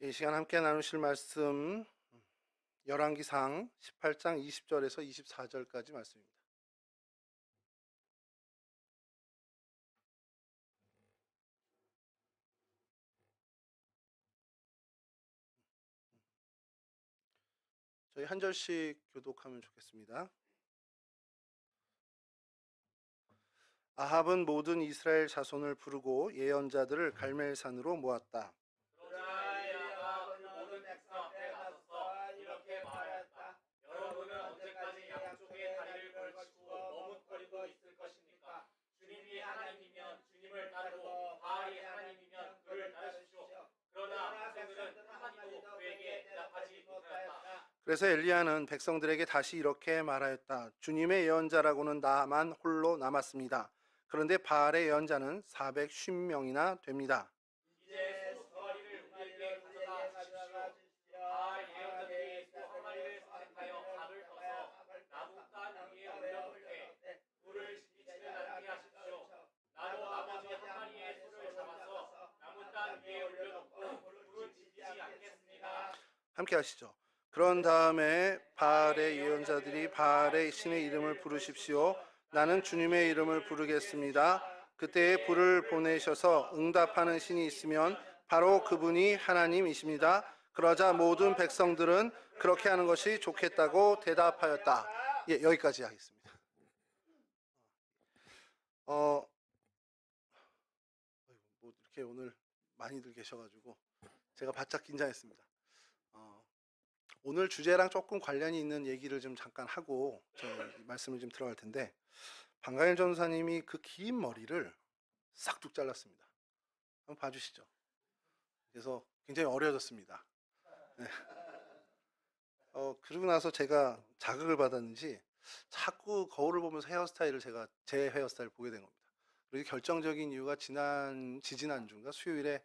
이 시간 함께 나누실 말씀 열왕기상 18장 20절에서 24절까지 말씀입니다. 저희 한 절씩 교독하면 좋겠습니다. 아합은 모든 이스라엘 자손을 부르고 예언자들을 갈멜산으로 모았다. 그래서 엘리야는 백성들에게 다시 이렇게 말하였다. 주님의 예언자라고는 나만 홀로 남았습니다. 그런데 바알의 예언자는 450명이나 됩니다. 함께 하시죠. 그런 다음에 바알의 예언자들이 바알의 신의 이름을 부르십시오. 나는 주님의 이름을 부르겠습니다. 그때에 불을 보내셔서 응답하는 신이 있으면 바로 그분이 하나님이십니다. 그러자 모든 백성들은 그렇게 하는 것이 좋겠다고 대답하였다. 예, 여기까지 하겠습니다. 뭐 이렇게 오늘 많이들 계셔가지고 제가 바짝 긴장했습니다. 오늘 주제랑 조금 관련이 있는 얘기를 좀 잠깐 하고 말씀을 좀 들어갈 텐데, 방가일 전사님이 그 긴 머리를 싹둑 잘랐습니다. 한번 봐주시죠. 그래서 굉장히 어려졌습니다. 네. 그러고 나서 제가 자극을 받았는지 자꾸 거울을 보면서 헤어스타일을 제 헤어스타일을 보게 된 겁니다. 그리고 결정적인 이유가 지지난주인가 수요일에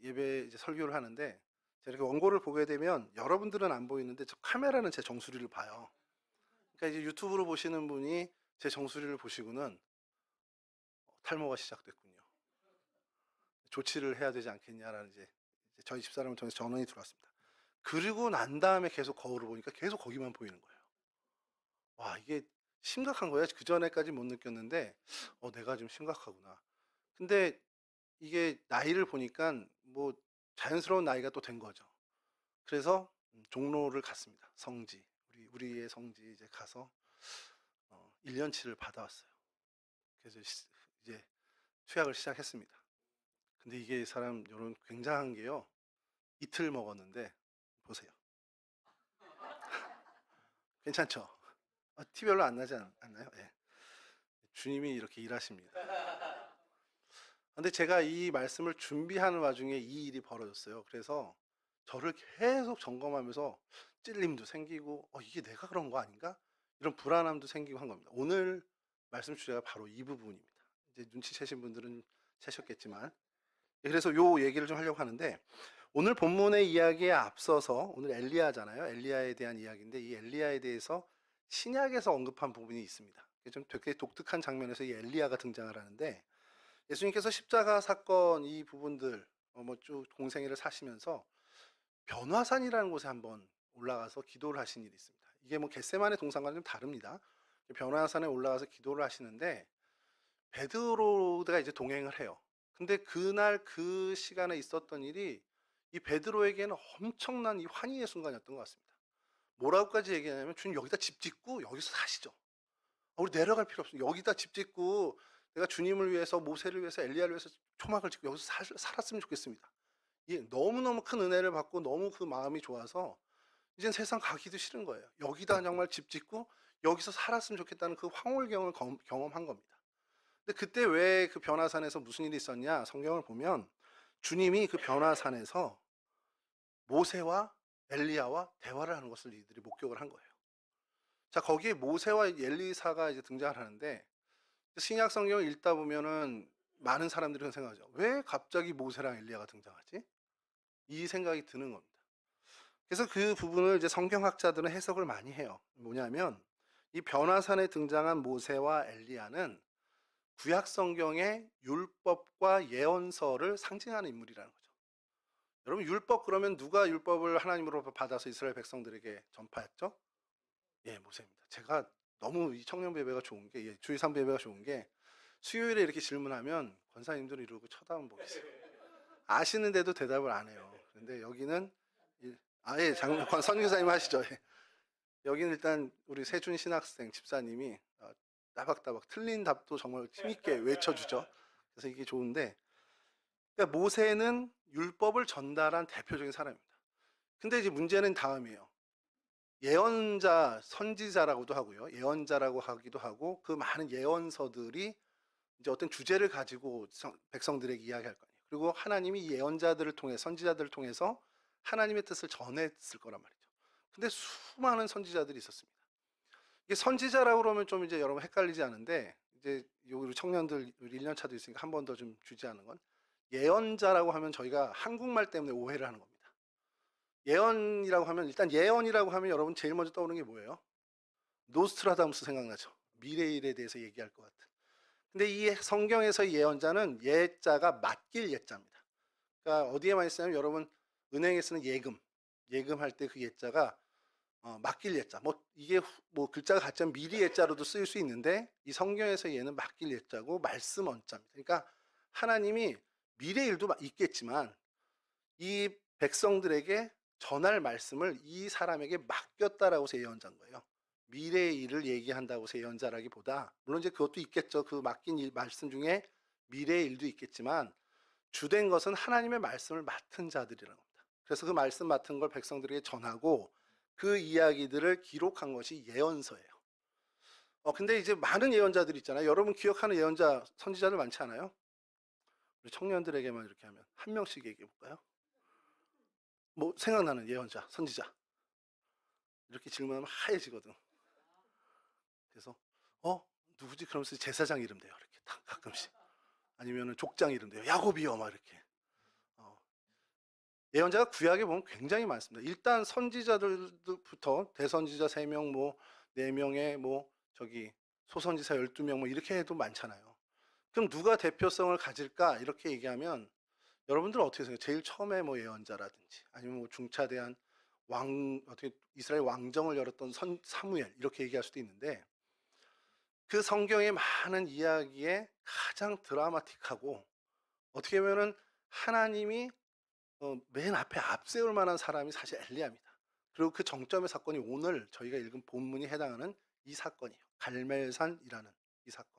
예배 이제 설교를 하는데, 제가 이렇게 원고를 보게 되면 여러분들은 안 보이는데 저 카메라는 제 정수리를 봐요. 그러니까 이제 유튜브로 보시는 분이 제 정수리를 보시고는 탈모가 시작됐군요. 조치를 해야 되지 않겠냐라는 이제 저희 집사람을 통해서 전원이 들어왔습니다. 그리고 난 다음에 계속 거울을 보니까 계속 거기만 보이는 거예요. 와, 이게 심각한 거예요. 그 전에까지 못 느꼈는데 내가 좀 심각하구나. 근데 이게 나이를 보니까 뭐 자연스러운 나이가 또 된 거죠. 그래서 종로를 갔습니다. 성지, 우리의 성지 이제 가서 1년치를 받아왔어요. 그래서 이제 투약을 시작했습니다. 근데 이게 사람 여러분 굉장한 게요. 이틀 먹었는데 보세요. 괜찮죠? 티 별로 안 나지 않나요? 네. 주님이 이렇게 일하십니다. 근데 제가 이 말씀을 준비하는 와중에 이 일이 벌어졌어요. 그래서 저를 계속 점검하면서 찔림도 생기고 이게 내가 그런 거 아닌가? 이런 불안함도 생기고 한 겁니다. 오늘 말씀 주제가 바로 이 부분입니다. 이제 눈치채신 분들은 채셨겠지만, 그래서 요 얘기를 좀 하려고 하는데, 오늘 본문의 이야기에 앞서서 오늘 엘리야잖아요. 엘리야에 대한 이야기인데, 이 엘리야에 대해서 신약에서 언급한 부분이 있습니다. 좀 되게 독특한 장면에서 이 엘리야가 등장을 하는데, 예수님께서 십자가 사건 이 부분들 쭉 공생애를 사시면서 변화산이라는 곳에 한번 올라가서 기도를 하신 일이 있습니다. 이게 뭐 겟세마네 동산과는 좀 다릅니다. 변화산에 올라가서 기도를 하시는데 베드로가 이제 동행을 해요. 근데 그날 그 시간에 있었던 일이 이 베드로에게는 엄청난 이 환희의 순간이었던 것 같습니다. 뭐라고까지 얘기하냐면, 주님 여기다 집 짓고 여기서 사시죠. 우리 내려갈 필요 없어요. 여기다 집 짓고 내가 주님을 위해서, 모세를 위해서, 엘리야를 위해서 초막을 짓고 여기서 살았으면 좋겠습니다. 너무너무 큰 은혜를 받고 너무 그 마음이 좋아서 이젠 세상 가기도 싫은 거예요. 여기다 정말 집 짓고 여기서 살았으면 좋겠다는 그 황홀경을 경험한 겁니다. 근데 그때 왜 그 변화산에서 무슨 일이 있었냐? 성경을 보면 주님이 그 변화산에서 모세와 엘리야와 대화를 하는 것을 이들이 목격을 한 거예요. 자, 거기에 모세와 엘리사가 이제 등장을 하는데, 신약 성경을 읽다 보면은 많은 사람들이 그런 생각하죠. 왜 갑자기 모세랑 엘리야가 등장하지? 이 생각이 드는 겁니다. 그래서 그 부분을 이제 성경학자들은 해석을 많이 해요. 뭐냐면 이 변화산에 등장한 모세와 엘리야는 구약 성경의 율법과 예언서를 상징하는 인물이라는 거죠. 여러분 율법 그러면 누가 율법을 하나님으로 받아서 이스라엘 백성들에게 전파했죠? 예, 모세입니다. 제가 너무 이 청년부 예배가 좋은 게, 예, 주일 3부 예배가 좋은 게 수요일에 이렇게 질문하면 권사님들 이러고 쳐다만 보고 있어요. 아시는데도 대답을 안 해요. 근데 여기는 아예 장관 선교사님 하시죠. 예. 여기는 일단 우리 세준 신학생 집사님이 따박따박 틀린 답도 정말 힘있게 외쳐주죠. 그래서 이게 좋은데, 그러니까 모세는 율법을 전달한 대표적인 사람입니다. 근데 이제 문제는 다음이에요. 예언자, 선지자라고도 하고요. 예언자라고 하기도 하고, 그 많은 예언서들이 이제 어떤 주제를 가지고 백성들에게 이야기할 거 아니에요. 그리고 하나님이 이 예언자들을 통해, 선지자들을 통해서 하나님의 뜻을 전했을 거란 말이죠. 근데 수많은 선지자들이 있었습니다. 이게 선지자라고 그러면 좀 이제 여러분 헷갈리지 않은데, 이제 우리 청년들 1년 차도 있으니까 한 번 더 좀 주지하는 건, 예언자라고 하면 저희가 한국말 때문에 오해를 하는 겁니다. 예언이라고 하면, 일단 예언이라고 하면 여러분 제일 먼저 떠오르는 게 뭐예요? 노스트라다무스 생각나죠? 미래일에 대해서 얘기할 것 같은. 근데 이 성경에서의 예언자는 예자가 맡길 예자입니다. 그러니까 어디에 많이 쓰냐면 여러분 은행에 쓰는 예금할 때 그 예자가 맡길 예자. 뭐 이게 뭐 글자가 같지만 미리 예자로도 쓰일 수 있는데, 이 성경에서 얘는 맡길 예자고 말씀 언자입니다. 그러니까 하나님이 미래 일도 있겠지만 이 백성들에게 전할 말씀을 이 사람에게 맡겼다라고 해서 예언자인 거예요. 미래의 일을 얘기한다고 해서 예언자라기보다, 물론 이제 그것도 있겠죠. 그 맡긴 말씀 중에 미래의 일도 있겠지만 주된 것은 하나님의 말씀을 맡은 자들이라는 겁니다. 그래서 그 말씀 맡은 걸 백성들에게 전하고 그 이야기들을 기록한 것이 예언서예요. 근데 이제 많은 예언자들이 있잖아요. 여러분 기억하는 예언자, 선지자들 많지 않아요? 우리 청년들에게만 이렇게 하면 한 명씩 얘기해 볼까요? 뭐 생각나는 예언자, 선지자. 이렇게 질문하면 하얘지거든. 그래서 누구지? 그러면서 제사장 이름 돼요. 이렇게 가끔씩. 아니면은 족장 이름 돼요. 야곱이요, 막 이렇게. 예언자가 구약에 보면 굉장히 많습니다. 일단 선지자들부터 대선지자 3명, 뭐 4명에 뭐 저기 소선지사 12명 뭐 이렇게 해도 많잖아요. 그럼 누가 대표성을 가질까? 이렇게 얘기하면 여러분들 어떻게 생각해요? 제일 처음에 뭐 예언자라든지 아니면 뭐 중차대한 어떻게 이스라엘 왕정을 열었던 사무엘 이렇게 얘기할 수도 있는데, 그 성경의 많은 이야기에 가장 드라마틱하고 어떻게 보면은 하나님이 맨 앞에 앞세울 만한 사람이 사실 엘리야입니다. 그리고 그 정점의 사건이 오늘 저희가 읽은 본문이 해당하는 이 사건이에요. 갈멜산이라는 이 사건.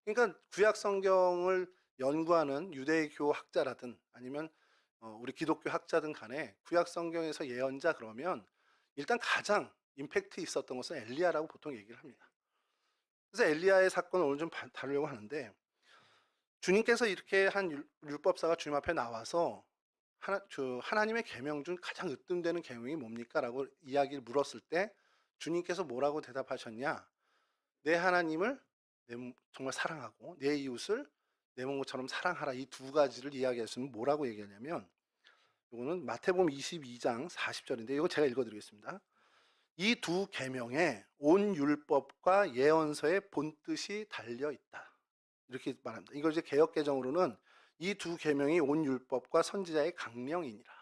그러니까 구약 성경을 연구하는 유대교 학자라든 아니면 우리 기독교 학자든 간에 구약 성경에서 예언자 그러면 일단 가장 임팩트 있었던 것은 엘리야라고 보통 얘기를 합니다. 그래서 엘리야의 사건을 오늘 좀 다루려고 하는데, 주님께서 이렇게 한 율법사가 주님 앞에 나와서 하나님의 계명 중 가장 으뜸되는 계명이 뭡니까? 라고 이야기를 물었을 때 주님께서 뭐라고 대답하셨냐? 내 하나님을 정말 사랑하고 내 이웃을 내 몸처럼 사랑하라. 이 두 가지를 이야기했으면 뭐라고 얘기하냐면, 이거는 마태복음 22장 40절인데 이거 제가 읽어드리겠습니다. 이 두 계명에 온 율법과 예언서의 본뜻이 달려 있다. 이렇게 말합니다. 이거 이제 개역 개정으로는 이 두 계명이 온 율법과 선지자의 강령이니라.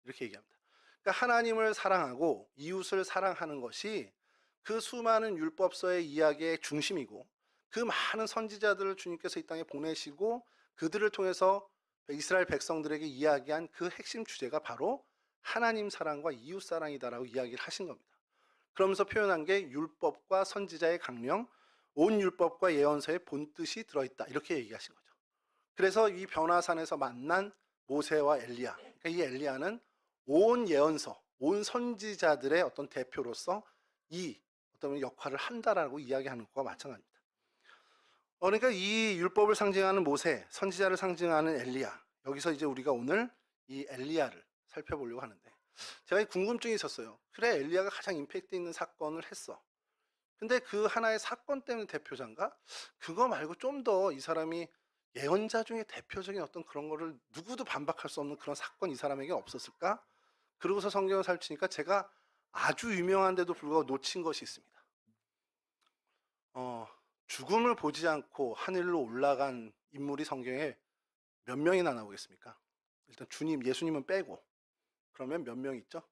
이렇게 얘기합니다. 그러니까 하나님을 사랑하고 이웃을 사랑하는 것이 그 수많은 율법서의 이야기의 중심이고, 그 많은 선지자들을 주님께서 이 땅에 보내시고 그들을 통해서 이스라엘 백성들에게 이야기한 그 핵심 주제가 바로 하나님 사랑과 이웃 사랑이다라고 이야기를 하신 겁니다. 그러면서 표현한 게 율법과 선지자의 강령, 온 율법과 예언서의 본뜻이 들어있다. 이렇게 얘기하신 거죠. 그래서 이 변화산에서 만난 모세와 엘리야, 그러니까 이 엘리야는 온 예언서, 온 선지자들의 어떤 대표로서 이 어떤 역할을 한다라고 이야기하는 것과 마찬가지입니다. 그러니까 이 율법을 상징하는 모세, 선지자를 상징하는 엘리야, 여기서 이제 우리가 오늘 이 엘리야를 살펴보려고 하는데, 제가 궁금증이 있었어요. 그래, 엘리야가 가장 임팩트 있는 사건을 했어. 근데 그 하나의 사건 때문에 대표자인가? 그거 말고 좀 더 이 사람이 예언자 중에 대표적인 어떤 그런 거를 누구도 반박할 수 없는 그런 사건 이 사람에게 없었을까? 그러고서 성경을 살피니까 제가 아주 유명한데도 불구하고 놓친 것이 있습니다. 죽음을 보지 않고 하늘로 올라간 인물이 성경에 몇 명이나 나오겠습니까? 일단 예수님은 빼고. 그러면 몇 명 있죠?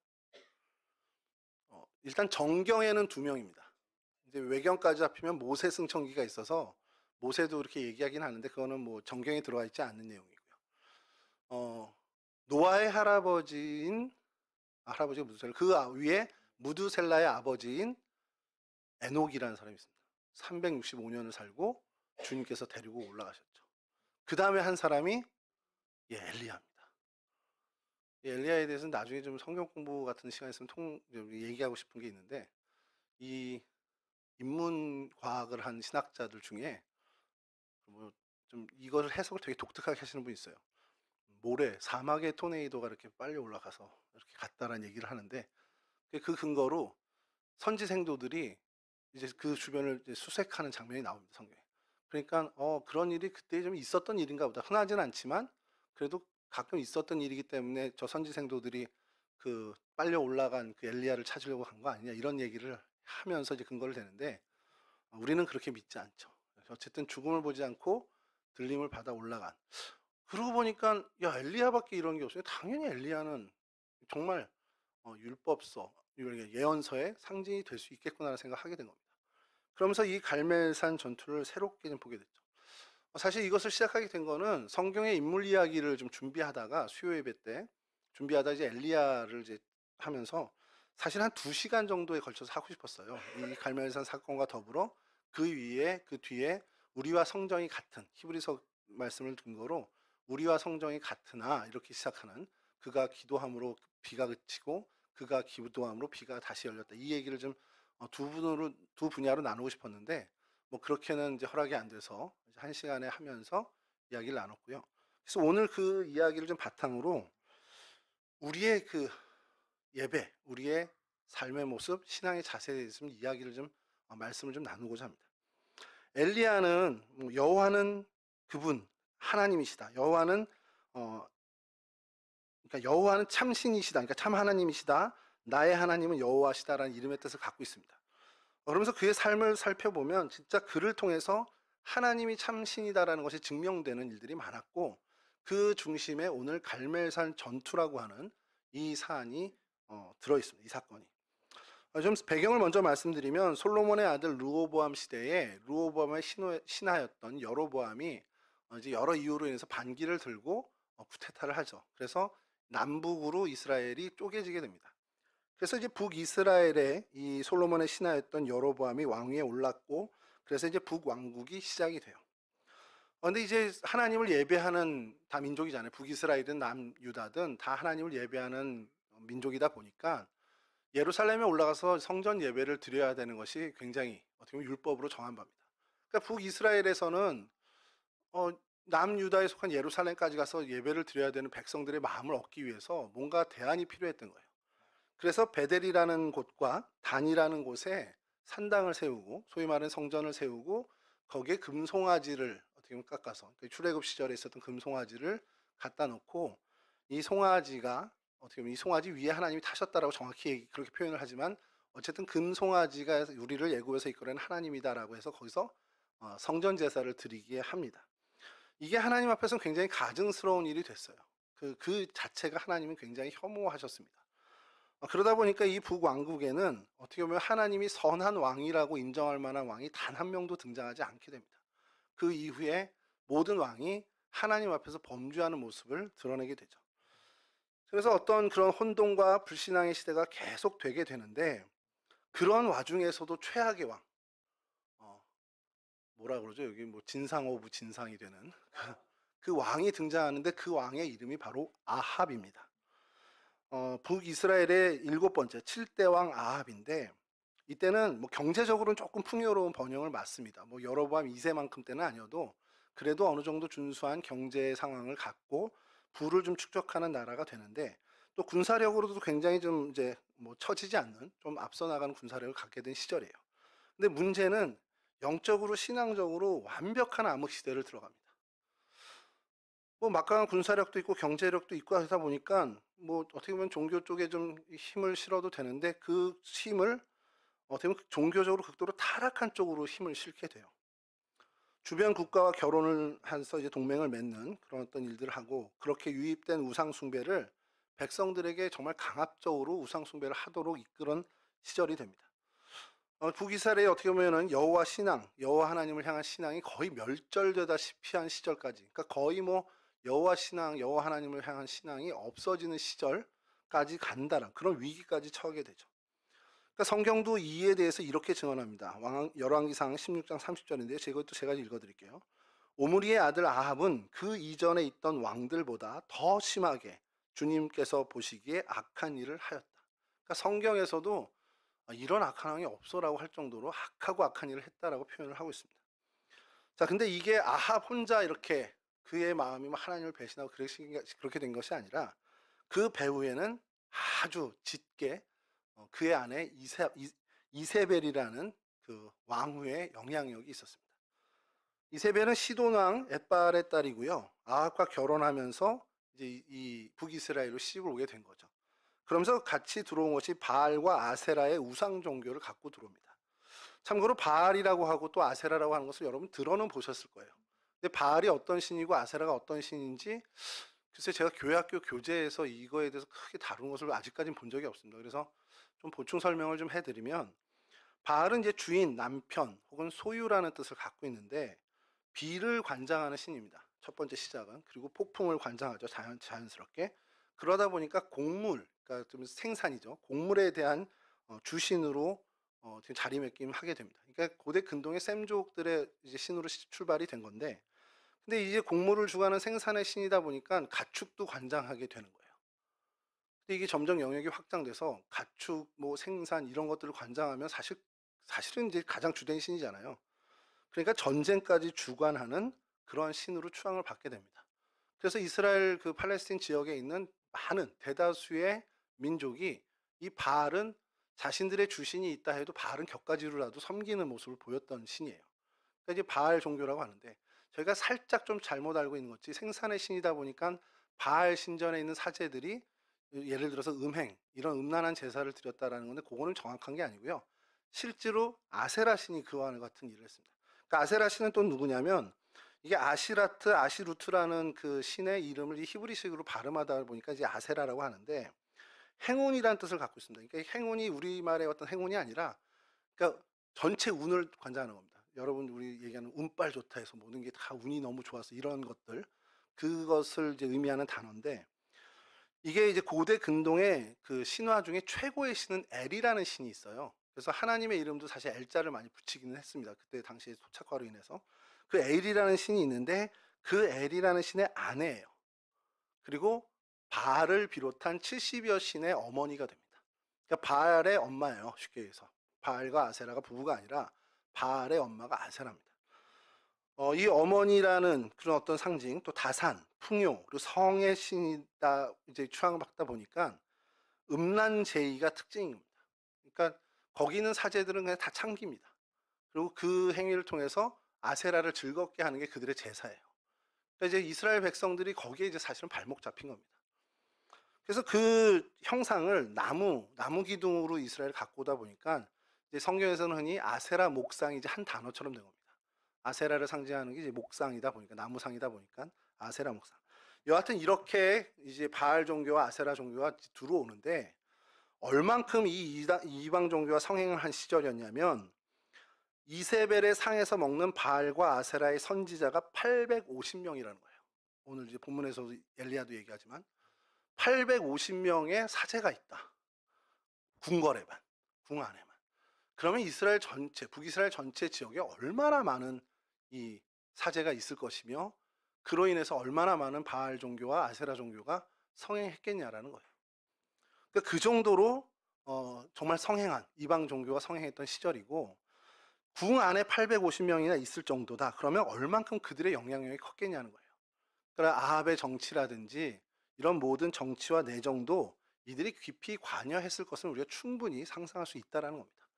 일단 정경에는 2명입니다. 이제 외경까지 합히면 모세 승천기가 있어서 모세도 그렇게 얘기하긴 하는데 그거는 뭐 정경에 들어가 있지 않는 내용이고요. 노아의 할아버지가 무드셀라, 그 위에 무드셀라의 아버지인 에녹이라는 사람이 있습니다. 365년을 살고 주님께서 데리고 올라가셨죠. 그 다음에 한 사람이 엘리야입니다. 엘리야에 대해서는 나중에 좀 성경 공부 같은 시간 있으면 얘기하고 싶은 게 있는데, 이 인문 과학을 한 신학자들 중에 뭐 좀 이걸 해석을 되게 독특하게 하시는 분이 있어요. 사막의 토네이도가 이렇게 빨리 올라가서 이렇게 갔다라는 얘기를 하는데, 그 근거로 선지생도들이 이제 그 주변을 이제 수색하는 장면이 나옵니다, 성경에. 그러니까 그런 일이 그때 좀 있었던 일인가 보다. 흔하지는 않지만 그래도 가끔 있었던 일이기 때문에 저 선지생도들이 그 빨려 올라간 그 엘리야를 찾으려고 간 거 아니냐, 이런 얘기를 하면서 이제 근거를 대는데, 우리는 그렇게 믿지 않죠. 어쨌든 죽음을 보지 않고 들림을 받아 올라간. 그러고 보니까 엘리야밖에 이런 게 없어요. 당연히 엘리야는 정말 율법서, 예언서의 상징이 될 수 있겠구나라는 생각을 하게 된 겁니다. 그러면서 이 갈멜산 전투를 새롭게 좀 보게 됐죠. 사실 이것을 시작하게 된 거는 성경의 인물 이야기를 좀 준비하다가, 수요 예배 때 준비하다 이제 엘리야를 이제 하면서 사실 한 2시간 정도에 걸쳐서 하고 싶었어요. 이 갈멜산 사건과 더불어 그 뒤에 우리와 성정이 같은, 히브리서 말씀을 근거로 우리와 성정이 같으나 이렇게 시작하는, 그가 기도함으로 비가 그치고 그가 기도함으로 비가 다시 열렸다, 이 얘기를 좀 두 분야로 나누고 싶었는데 뭐 그렇게는 이제 허락이 안 돼서 1시간에 하면서 이야기를 나눴고요. 그래서 오늘 그 이야기를 좀 바탕으로 우리의 그 예배, 우리의 삶의 모습, 신앙의 자세에 대해서 좀 이야기를 좀 말씀을 좀 나누고자 합니다. 엘리야는 여호와는 그분 하나님이시다. 그러니까 여호와는 참신이시다. 그러니까 참 하나님이시다. 나의 하나님은 여호와시다라는 이름의 뜻을 갖고 있습니다. 그러면서 그의 삶을 살펴보면 진짜 그를 통해서 하나님이 참신이다라는 것이 증명되는 일들이 많았고, 그 중심에 오늘 갈멜산 전투라고 하는 이 사안이 들어있습니다. 이 사건이. 좀 배경을 먼저 말씀드리면, 솔로몬의 아들 르호보암 시대에 르호보암의 신하였던 여로보암이 이제 여러 이유로 인해서 반기를 들고 쿠데타를 하죠. 그래서 남북으로 이스라엘이 쪼개지게 됩니다. 그래서 이제 북이스라엘에 이 솔로몬의 신하였던 여로보암이 왕위에 올랐고, 그래서 이제 북왕국이 시작이 돼요. 그런데 이제 하나님을 예배하는 다 민족이잖아요. 북이스라엘이든 남유다든 다 하나님을 예배하는 민족이다 보니까 예루살렘에 올라가서 성전 예배를 드려야 되는 것이 굉장히 어떻게 보면 율법으로 정한 바입니다. 그러니까 북이스라엘에서는 남유다에 속한 예루살렘까지 가서 예배를 드려야 되는 백성들의 마음을 얻기 위해서 뭔가 대안이 필요했던 거예요. 그래서 베델이라는 곳과 단이라는 곳에 산당을 세우고, 소위 말하는 성전을 세우고, 거기에 금송아지를 어떻게 보면 깎아서, 출애굽 시절에 있었던 금송아지를 갖다 놓고, 이 송아지가 어떻게 보면 이 송아지 위에 하나님이 타셨다라고 정확히 그렇게 표현을 하지만, 어쨌든 금송아지가 우리를 애굽에서 이끌어낸 하나님이다라고 해서 거기서 성전 제사를 드리게 합니다. 이게 하나님 앞에서는 굉장히 가증스러운 일이 됐어요. 그 자체가 하나님은 굉장히 혐오하셨습니다. 그러다 보니까 이 북왕국에는 어떻게 보면 하나님이 선한 왕이라고 인정할 만한 왕이 단 한 명도 등장하지 않게 됩니다. 그 이후에 모든 왕이 하나님 앞에서 범죄하는 모습을 드러내게 되죠. 그래서 어떤 그런 혼돈과 불신앙의 시대가 계속 되게 되는데, 그런 와중에서도 최악의 왕, 뭐라 그러죠? 여기 뭐 진상 오브 진상이 되는 그 왕이 등장하는데, 그 왕의 이름이 바로 아합입니다. 북이스라엘의 7번째 7대 왕 아합인데, 이때는 뭐 경제적으로는 조금 풍요로운 번영을 맞습니다. 뭐 여로보암 2세만큼 때는 아니어도 그래도 어느 정도 준수한 경제 상황을 갖고 부를 좀 축적하는 나라가 되는데, 또 군사력으로도 굉장히 좀 이제 뭐 처지지 않는, 좀 앞서 나가는 군사력을 갖게 된 시절이에요. 근데 문제는 영적으로 신앙적으로 완벽한 암흑 시대를 들어갑니다. 뭐 막강한 군사력도 있고 경제력도 있고 하다 보니까 뭐 어떻게 보면 종교 쪽에 좀 힘을 실어도 되는데, 그 힘을 어떻게 보면 종교적으로 극도로 타락한 쪽으로 힘을 실게 돼요. 주변 국가와 결혼을 해서 이제 동맹을 맺는 그런 어떤 일들을 하고, 그렇게 유입된 우상 숭배를 백성들에게 정말 강압적으로 우상 숭배를 하도록 이끄는 시절이 됩니다. 북이스라엘이 어떻게 보면은 여호와 신앙, 여호와 하나님을 향한 신앙이 거의 멸절되다시피 한 시절까지, 그러니까 거의 뭐 여호와 신앙, 여호와 하나님을 향한 신앙이 없어지는 시절까지 간다는 그런 위기까지 처하게 되죠. 그러니까 성경도 이에 대해서 이렇게 증언합니다. 열왕기상 16장 30절인데요. 이것도 제가 읽어드릴게요. 오므리의 아들 아합은 그 이전에 있던 왕들보다 더 심하게 주님께서 보시기에 악한 일을 하였다. 그러니까 성경에서도 이런 악한 왕이 없어라고 할 정도로 악하고 악한 일을 했다라고 표현을 하고 있습니다. 자, 근데 이게 아합 혼자 이렇게 그의 마음이 하나님을 배신하고 그렇게 된 것이 아니라, 그 배후에는 아주 짙게 그의 아내 이세벨이라는 그 왕후의 영향력이 있었습니다. 이세벨은 시돈 왕 엣발의 딸이고요. 아합과 결혼하면서 이제 이 북이스라엘로 시집을 오게 된 거죠. 그러면서 같이 들어온 것이 바알과 아세라의 우상 종교를 갖고 들어옵니다. 참고로 바알이라고 하고 또 아세라라고 하는 것을 여러분 들어는 보셨을 거예요. 근데 바알이 어떤 신이고 아세라가 어떤 신인지 글쎄 제가 교회학교 교재에서 이거에 대해서 크게 다룬 것을 아직까지는 본 적이 없습니다. 그래서 좀 보충 설명을 좀 해드리면, 바알은 이제 주인, 남편 혹은 소유라는 뜻을 갖고 있는데 비를 관장하는 신입니다. 첫 번째 시작은. 그리고 폭풍을 관장하죠. 자연스럽게. 그러다 보니까 곡물, 그러니까 좀 생산이죠. 곡물에 대한 주신으로 자리매김하게 됩니다. 그러니까 고대 근동의 셈족들의 이제 신으로 출발이 된 건데, 근데 이제 곡물을 주관하는 생산의 신이다 보니까 가축도 관장하게 되는 거예요. 근데 이게 점점 영역이 확장돼서 가축, 뭐 생산 이런 것들을 관장하면 사실은 이제 가장 주된 신이잖아요. 그러니까 전쟁까지 주관하는 그런 신으로 추앙을 받게 됩니다. 그래서 이스라엘 그 팔레스틴 지역에 있는 많은 대다수의 민족이 이 바알은 자신들의 주신이 있다 해도 바알은 격가지로라도 섬기는 모습을 보였던 신이에요. 그러니까 이제 바알 종교라고 하는데, 저희가 살짝 좀 잘못 알고 있는 거지, 생산의 신이다 보니까 바알 신전에 있는 사제들이 예를 들어서 음행, 이런 음란한 제사를 드렸다라는 건데, 그거는 정확한 게 아니고요. 실제로 아세라 신이 그와 같은 일을 했습니다. 그러니까 아세라 신은 또 누구냐면, 이게 아시라트, 아시루트라는 그 신의 이름을 이 히브리식으로 발음하다 보니까 이제 아세라라고 하는데, 행운이라는 뜻을 갖고 있습니다. 그러니까 행운이 우리말의 어떤 행운이 아니라, 그러니까 전체 운을 관장하는 겁니다. 여러분 우리 얘기하는 운빨 좋다 해서 모든 게 다 운이 너무 좋아서 이런 것들, 그것을 이제 의미하는 단어인데, 이게 이제 고대 근동의 그 신화 중에 최고의 신은 엘이라는 신이 있어요. 그래서 하나님의 이름도 사실 엘자를 많이 붙이기는 했습니다. 그때 당시에 토착화로 인해서. 그 엘이라는 신이 있는데, 그 엘이라는 신의 아내예요. 그리고 바알을 비롯한 70여 신의 어머니가 됩니다. 그러니까 바알의 엄마예요. 쉽게 해서. 바알과 아세라가 부부가 아니라 바알의 엄마가 아세라입니다. 이 어머니라는 그런 어떤 상징, 또 다산, 풍요, 그리고 성의 신이다 이제 추앙받다 보니까 음란제의가 특징입니다. 그러니까 거기 있는 사제들은 그냥 다 창기입니다. 그리고 그 행위를 통해서 아세라를 즐겁게 하는 게 그들의 제사예요. 그러니까 이제 이스라엘 백성들이 거기에 이제 사실은 발목 잡힌 겁니다. 그래서 그 형상을 나무 기둥으로 이스라엘 갖고 오다 보니까 이제 성경에서는 흔히 아세라 목상이 이제 한 단어처럼 된 겁니다. 아세라를 상징하는 게 이제 목상이다 보니까, 나무상이다 보니까 아세라 목상. 여하튼 이렇게 이제 바알 종교와 아세라 종교가 들어오는데, 얼만큼 이 이방 종교가 성행을 한 시절이었냐면, 이세벨의 상에서 먹는 바알과 아세라의 선지자가 850명이라는 거예요. 오늘 이제 본문에서도 엘리야도 얘기하지만 850명의 사제가 있다. 궁궐에만, 궁 안에만. 그러면 이스라엘 전체, 북이스라엘 전체 지역에 얼마나 많은 이 사제가 있을 것이며, 그로 인해서 얼마나 많은 바알 종교와 아세라 종교가 성행했겠냐라는 거예요. 그러니까 그 정도로 정말 성행한, 이방 종교가 성행했던 시절이고, 궁 안에 850명이나 있을 정도다. 그러면 얼만큼 그들의 영향력이 컸겠냐는 거예요. 그러니까 아합의 정치라든지 이런 모든 정치와 내정도 이들이 깊이 관여했을 것을 우리가 충분히 상상할 수 있다는 겁니다.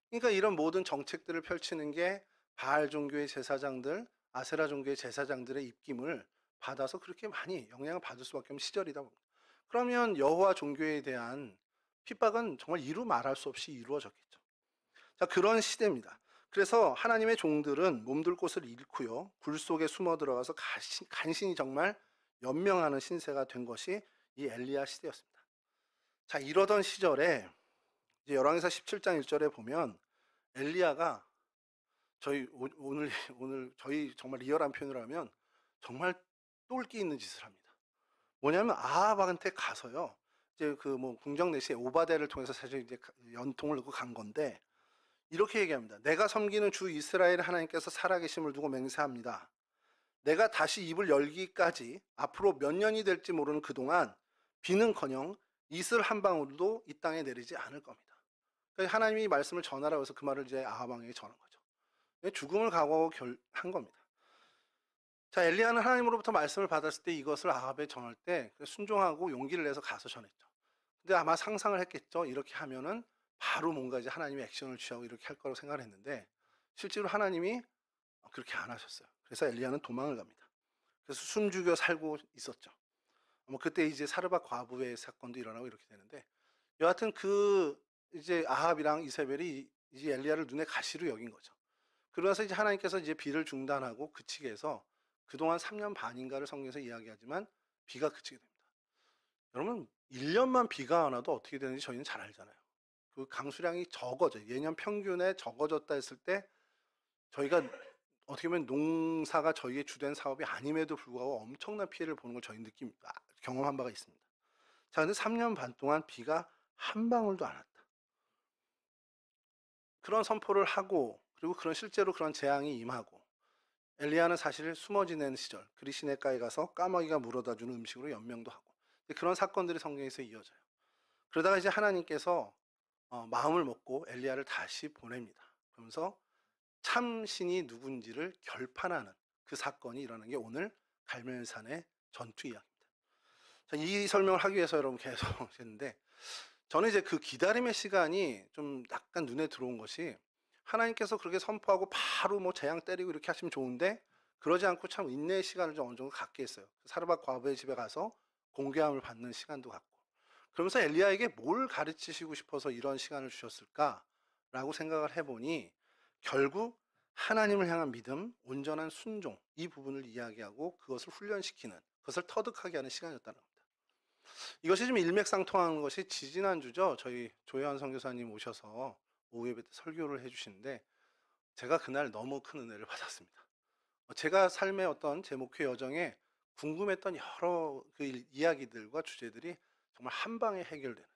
그러니까 이런 모든 정책들을 펼치는 게 바알 종교의 제사장들, 아세라 종교의 제사장들의 입김을 받아서 그렇게 많이 영향을 받을 수밖에 없는 시절이다 봅니다. 그러면 여호와 종교에 대한 핍박은 정말 이루 말할 수 없이 이루어졌겠죠. 자, 그런 시대입니다. 그래서 하나님의 종들은 몸둘 곳을 잃고요. 굴 속에 숨어 들어가서 간신히 정말 연명하는 신세가 된 것이 이 엘리야 시대였습니다. 자, 이러던 시절에 이제 열왕기사 17장 1절에 보면 엘리야가 저희 오늘 오늘 저희 정말 리얼한 표현을 하면 정말 똘끼 있는 짓을 합니다. 뭐냐면 아합한테 가서요. 이제 그 뭐 궁정 내시에 오바댜를 통해서 사실 이제 연통을 넣고 간 건데 이렇게 얘기합니다. 내가 섬기는 주 이스라엘 하나님께서 살아계심을 두고 맹세합니다. 내가 다시 입을 열기까지 앞으로 몇 년이 될지 모르는 그동안 비는커녕 이슬 한 방울도 이 땅에 내리지 않을 겁니다. 그러니까 하나님이 말씀을 전하라고 해서 그 말을 이제 아합 왕에게 전한 거죠. 죽음을 각오하고 한 겁니다. 자, 엘리야는 하나님으로부터 말씀을 받았을 때 이것을 아합에 전할 때 순종하고 용기를 내서 가서 전했죠. 근데 아마 상상을 했겠죠. 이렇게 하면은 바로 뭔가 이제 하나님이 액션을 취하고 이렇게 할 거라고 생각을 했는데 실제로 하나님이 그렇게 안 하셨어요. 그래서 엘리야는 도망을 갑니다. 그래서 숨죽여 살고 있었죠. 뭐 그때 이제 사르밧 과부의 사건도 일어나고 이렇게 되는데 여하튼 그 이제 아합이랑 이세벨이 이제 엘리야를 눈에 가시로 여긴 거죠. 그러면서 이제 하나님께서 이제 비를 중단하고 그치게 해서 그동안 3년 반인가를 성경에서 이야기하지만 비가 그치게 됩니다. 여러분 1년만 비가 안 와도 어떻게 되는지 저희는 잘 알잖아요. 그 강수량이 적어져 예년 평균에 적어졌다 했을 때 저희가 어떻게 보면 농사가 저희의 주된 사업이 아님에도 불구하고 엄청난 피해를 보는 걸 저희 경험한 바가 있습니다. 자, 근데 3년 반 동안 비가 한 방울도 안 왔다. 그런 선포를 하고 그리고 실제로 그런 재앙이 임하고 엘리야는 사실 숨어 지내는 시절 그리 시냇가에 가서 까마귀가 물어다 주는 음식으로 연명도 하고 그런 사건들이 성경에서 이어져요. 그러다가 이제 하나님께서 마음을 먹고 엘리야를 다시 보냅니다. 그러면서 참 신이 누군지를 결판하는 그 사건이 일어나는 게 오늘 갈멜산의 전투 이야기입니다. 자, 이 설명을 하기 위해서 여러분 계속 했는데 저는 이제 그 기다림의 시간이 좀 약간 눈에 들어온 것이 하나님께서 그렇게 선포하고 바로 뭐 재앙 때리고 이렇게 하시면 좋은데 그러지 않고 참 인내의 시간을 좀 어느 정도 갖게 했어요. 사르밧 과부의 집에 가서 공개함을 받는 시간도 갖고 그러면서 엘리야에게 뭘 가르치시고 싶어서 이런 시간을 주셨을까라고 생각을 해보니 결국 하나님을 향한 믿음, 온전한 순종 이 부분을 이야기하고 그것을 훈련시키는 그것을 터득하게 하는 시간이었다는 겁니다. 이것이 좀 일맥상통하는 것이 지지난주죠. 저희 조혜환 선교사님 오셔서 오후 예배 때 설교를 해주시는데 제가 그날 너무 큰 은혜를 받았습니다. 제가 삶의 어떤 제 목회 여정에 궁금했던 여러 그 이야기들과 주제들이 정말 한 방에 해결되는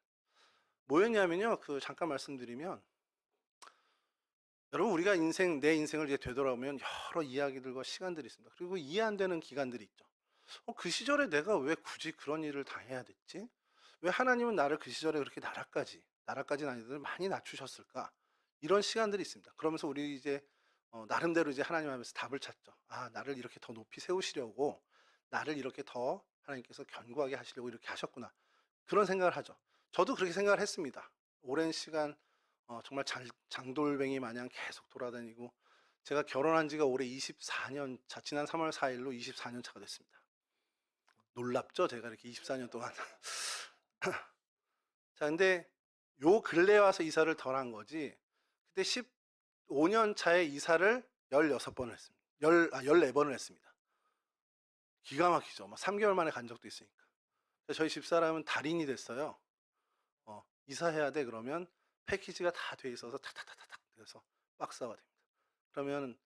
뭐였냐면요. 그 잠깐 말씀드리면 여러분 우리가 내 인생을 이제 되돌아보면 여러 이야기들과 시간들이 있습니다. 그리고 이해 안 되는 기간들이 있죠. 그 시절에 내가 왜 굳이 그런 일을 다 해야 됐지? 왜 하나님은 나를 그 시절에 그렇게 나라까지는 아니더라도 많이 낮추셨을까? 이런 시간들이 있습니다. 그러면서 우리 이제 나름대로 이제 하나님 앞에서 답을 찾죠. 아, 나를 이렇게 더 높이 세우시려고, 나를 이렇게 더 하나님께서 견고하게 하시려고 이렇게 하셨구나. 그런 생각을 하죠. 저도 그렇게 생각을 했습니다. 오랜 시간 정말 장돌뱅이 마냥 계속 돌아다니고 제가 결혼한 지가 올해 24년 지난 3월 4일로 24년 차가 됐습니다. 놀랍죠? 제가 이렇게 24년 동안. 자, 근데 요 근래 와서 이사를 덜 한 거지. 그때 15년 차에 이사를 16번을 했습니다. 14번을 했습니다. 기가 막히죠. 막 3개월 만에 간 적도 있으니까. 저희 집사람은 달인이 됐어요. 이사해야 돼 그러면 패키지가 다 돼 있어서 탁탁탁탁 그래서 박스화가 됩니다. 그러면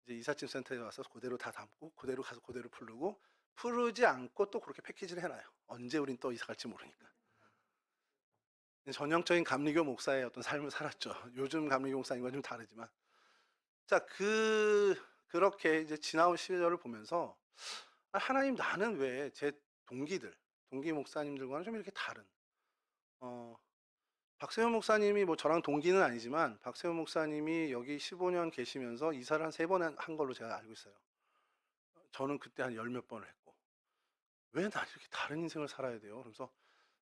이제 이삿짐 센터에 와서 그대로 다 담고 그대로 가서 그대로 풀지 않고 또 그렇게 패키지를 해놔요. 언제 우린 또 이사 갈지 모르니까. 전형적인 감리교 목사의 어떤 삶을 살았죠. 요즘 감리교 목사님과 좀 다르지만. 자, 그렇게 이제 지나온 시절을 보면서 하나님 나는 왜 제 동기 목사님들과는 좀 이렇게 다른 박세훈 목사님이 뭐 저랑 동기는 아니지만 박세훈 목사님이 여기 15년 계시면서 이사를 한 3번 한 걸로 제가 알고 있어요. 저는 그때 한 열 몇 번을 했고 왜 나 이렇게 다른 인생을 살아야 돼요? 그래서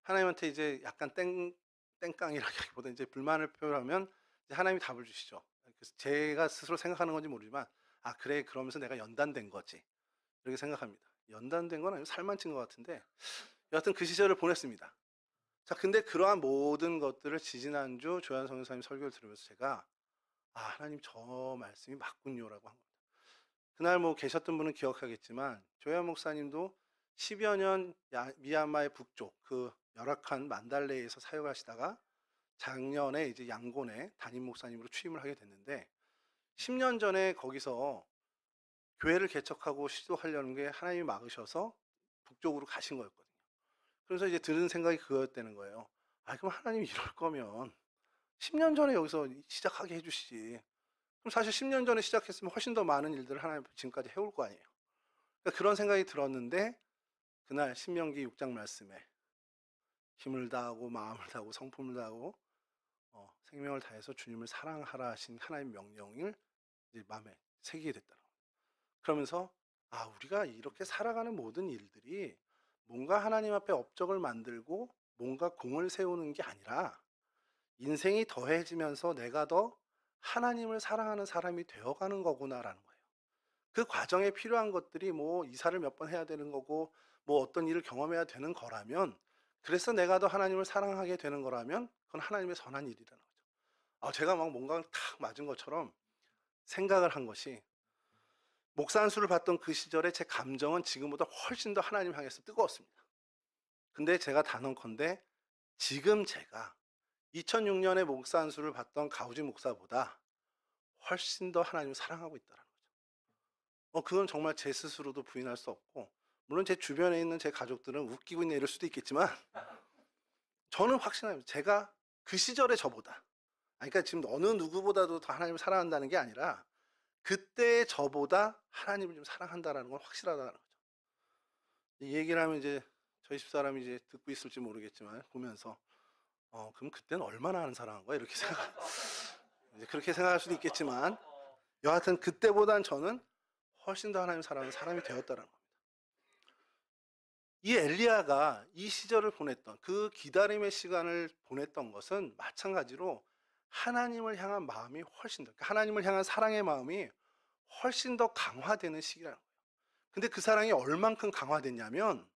하나님한테 이제 약간 땡깡이라기보다 이제 불만을 표현하면 이제 하나님이 답을 주시죠. 그래서 제가 스스로 생각하는 건지 모르지만 아 그래 그러면서 내가 연단된 거지 이렇게 생각합니다. 연단된 건 아니고 살만 찐 것 같은데 여하튼 그 시절을 보냈습니다. 자, 근데 그러한 모든 것들을 지지난주 조한성 선생님 설교를 들으면서 제가 '아 하나님 저 말씀이 맞군요.'라고 한 겁니다. 그날 뭐 계셨던 분은 기억하겠지만 조현 목사님도 10여 년 미얀마의 북쪽 그 열악한 만달레이에서 사역하시다가 작년에 이제 양곤에 담임 목사님으로 취임을 하게 됐는데 10년 전에 거기서 교회를 개척하고 시도하려는 게 하나님이 막으셔서 북쪽으로 가신 거였거든요. 그래서 이제 드는 생각이 그거였다는 거예요. '아 그럼 하나님이 이럴 거면 10년 전에 여기서 시작하게 해 주시지.' 그럼 사실 10년 전에 시작했으면 훨씬 더 많은 일들을 하나님 지금까지 해올 거 아니에요. 그러니까 그런 생각이 들었는데 그날 신명기 6장 말씀에 힘을 다하고 마음을 다하고 성품을 다하고 생명을 다해서 주님을 사랑하라 하신 하나님의 명령을 이제 마음에 새기게 됐더라고요. 그러면서 우리가 이렇게 살아가는 모든 일들이 뭔가 하나님 앞에 업적을 만들고 뭔가 공을 세우는 게 아니라 인생이 더해지면서 내가 더 하나님을 사랑하는 사람이 되어가는 거구나라는 거예요. 그 과정에 필요한 것들이 뭐 이사를 몇 번 해야 되는 거고 뭐 어떤 일을 경험해야 되는 거라면 그래서 내가 더 하나님을 사랑하게 되는 거라면 그건 하나님의 선한 일이라는 거죠. 제가 막 뭔가 탁 맞은 것처럼 생각을 한 것이 목사 안수를 받던 그 시절에 제 감정은 지금보다 훨씬 더 하나님 향해서 뜨거웠습니다. 근데 제가 단언컨대 지금 제가 2006년에 목사 안수를 받던 가우지 목사보다 훨씬 더 하나님을 사랑하고 있다는 거죠. 그건 정말 제 스스로도 부인할 수 없고 물론 제 주변에 있는 제 가족들은 웃기고 있네 이럴 수도 있겠지만 저는 확신합니다. 제가 그 시절의 저보다 그러니까 지금 어느 누구보다도 더 하나님을 사랑한다는 게 아니라 그때의 저보다 하나님을 좀 사랑한다라는 건 확실하다는 거죠. 이 얘기를 하면 이제 저희 집사람이 이제 듣고 있을지 모르겠지만 보면서 그럼 그때는 얼마나 하는 사랑한 거야? 이렇게 생각 이제 그렇게 생각할 수도 있겠지만 여하튼 그때보단 저는 훨씬 더 하나님을 사랑하는 사람이 되었다는 겁니다. 이 엘리야가 이 시절을 보냈던 그 기다림의 시간을 보냈던 것은 마찬가지로 하나님을 향한 마음이 훨씬 더 그러니까 하나님을 향한 사랑의 마음이 훨씬 더 강화되는 시기라는 거예요. 근데 그 사랑이 얼만큼 강화됐냐면